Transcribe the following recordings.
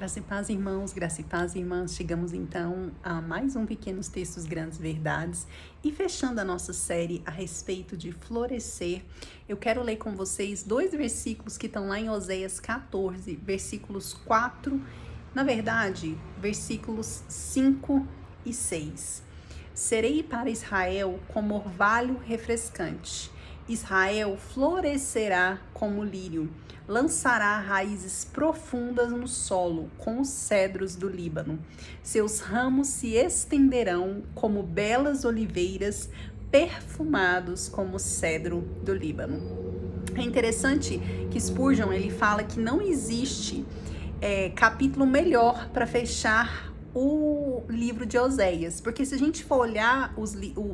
Graça e paz, irmãos, graça e paz, irmãs. Chegamos então a mais um Pequenos Textos, Grandes Verdades. E fechando a nossa série a respeito de florescer, eu quero ler com vocês dois versículos que estão lá em Oséias 14, versículos 4, na verdade, versículos 5 e 6. Serei para Israel como orvalho refrescante. Israel florescerá como lírio, lançará raízes profundas no solo, com os cedros do Líbano. Seus ramos se estenderão como belas oliveiras, perfumados como o cedro do Líbano. É interessante que Spurgeon ele fala que não existe capítulo melhor para fechar o livro de Oséias, porque se a gente for olhar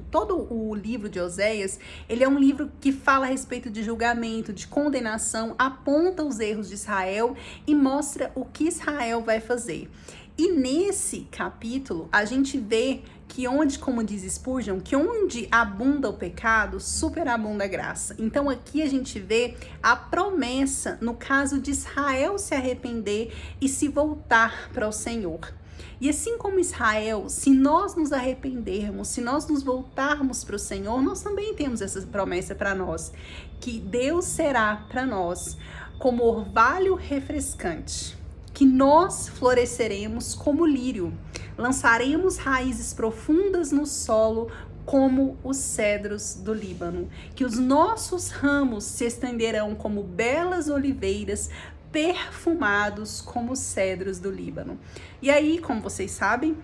todo o livro de Oséias, ele é um livro que fala a respeito de julgamento, de condenação, aponta os erros de Israel e mostra o que Israel vai fazer. E nesse capítulo, a gente vê que onde, como diz Spurgeon, que onde abunda o pecado, superabunda a graça. Então aqui a gente vê a promessa, no caso de Israel se arrepender e se voltar para o Senhor. E assim como Israel, se nós nos arrependermos, se nós nos voltarmos para o Senhor, nós também temos essa promessa para nós, que Deus será para nós como orvalho refrescante, que nós floresceremos como lírio, lançaremos raízes profundas no solo como os cedros do Líbano, que os nossos ramos se estenderão como belas oliveiras, perfumados como os cedros do Líbano. E aí, como vocês sabem,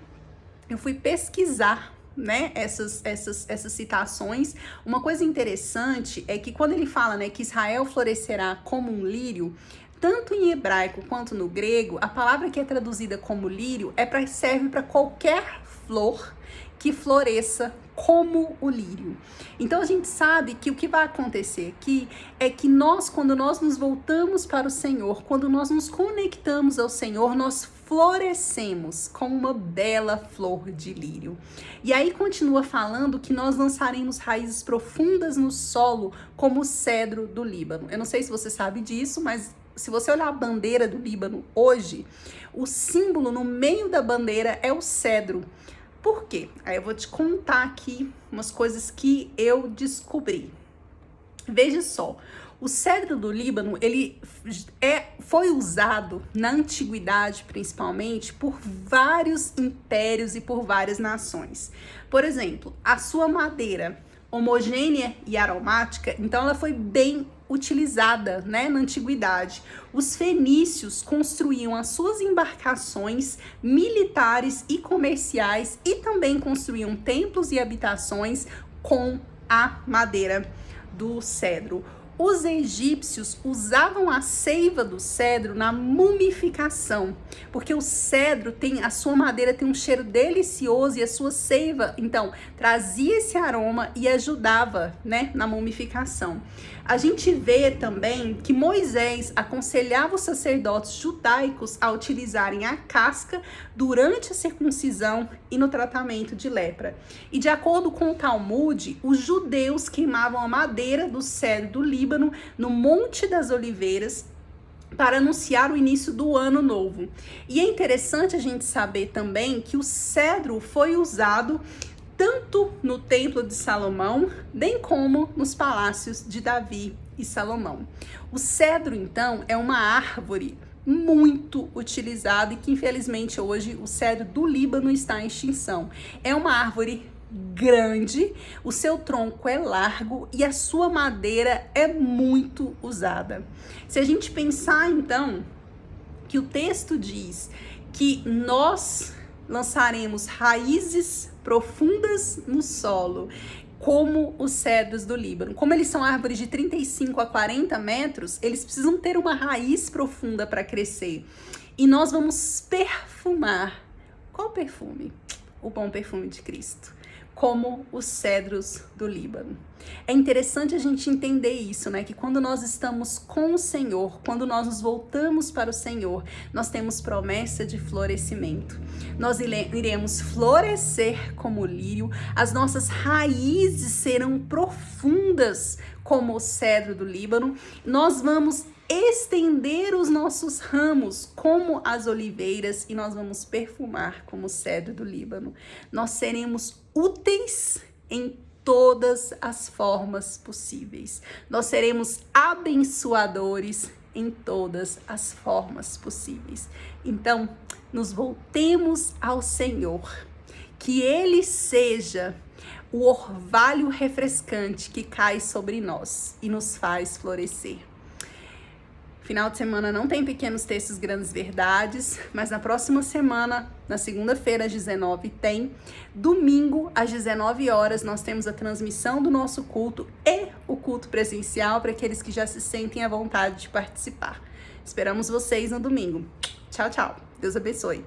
eu fui pesquisar, essas citações. Uma coisa interessante é que quando ele fala, que Israel florescerá como um lírio, tanto em hebraico quanto no grego, a palavra que é traduzida como lírio serve para qualquer flor que floresça como o lírio. Então a gente sabe que o que vai acontecer aqui é que quando nós nos voltamos para o Senhor, quando nós nos conectamos ao Senhor, nós florescemos como uma bela flor de lírio. E aí continua falando que nós lançaremos raízes profundas no solo como o cedro do Líbano. Eu não sei se você sabe disso, mas se você olhar a bandeira do Líbano hoje, o símbolo no meio da bandeira é o cedro. Por quê? Aí eu vou te contar aqui umas coisas que eu descobri. Veja só, o cedro do Líbano, ele foi usado na antiguidade, principalmente, por vários impérios e por várias nações. Por exemplo, a sua madeira homogênea e aromática, então ela foi bem utilizada, na antiguidade. Os fenícios construíam as suas embarcações militares e comerciais e também construíam templos e habitações com a madeira do cedro. Os egípcios usavam a seiva do cedro na mumificação, porque o cedro a sua madeira tem um cheiro delicioso e a sua seiva, então, trazia esse aroma e ajudava, na mumificação. A gente vê também que Moisés aconselhava os sacerdotes judaicos a utilizarem a casca durante a circuncisão e no tratamento de lepra. E de acordo com o Talmud, os judeus queimavam a madeira do cedro do Líbano no Monte das Oliveiras para anunciar o início do ano novo. E é interessante a gente saber também que o cedro foi usado tanto no Templo de Salomão, bem como nos palácios de Davi e Salomão. O cedro, então, é uma árvore muito utilizada e que, infelizmente, hoje o cedro do Líbano está em extinção. É uma árvore grande, o seu tronco é largo e a sua madeira é muito usada. Se a gente pensar, então, que o texto diz que nós lançaremos raízes profundas no solo, como os cedros do Líbano. Como eles são árvores de 35 a 40 metros, eles precisam ter uma raiz profunda para crescer. E nós vamos perfumar. Qual perfume? O bom perfume de Cristo. Como os cedros do Líbano. É interessante a gente entender isso, que quando nós estamos com o Senhor, quando nós nos voltamos para o Senhor, nós temos promessa de florescimento. Nós iremos florescer como lírio, as nossas raízes serão profundas como o cedro do Líbano, nós vamos estender os nossos ramos como as oliveiras e nós vamos perfumar como o cedro do Líbano. Nós seremos úteis em todas as formas possíveis. Nós seremos abençoadores em todas as formas possíveis. Então, nos voltemos ao Senhor. Que Ele seja o orvalho refrescante que cai sobre nós e nos faz florescer. Final de semana não tem pequenos textos, grandes verdades, mas na próxima semana, na segunda-feira às 19 tem. Domingo às 19 horas nós temos a transmissão do nosso culto e o culto presencial para aqueles que já se sentem à vontade de participar. Esperamos vocês no domingo. Tchau, tchau. Deus abençoe.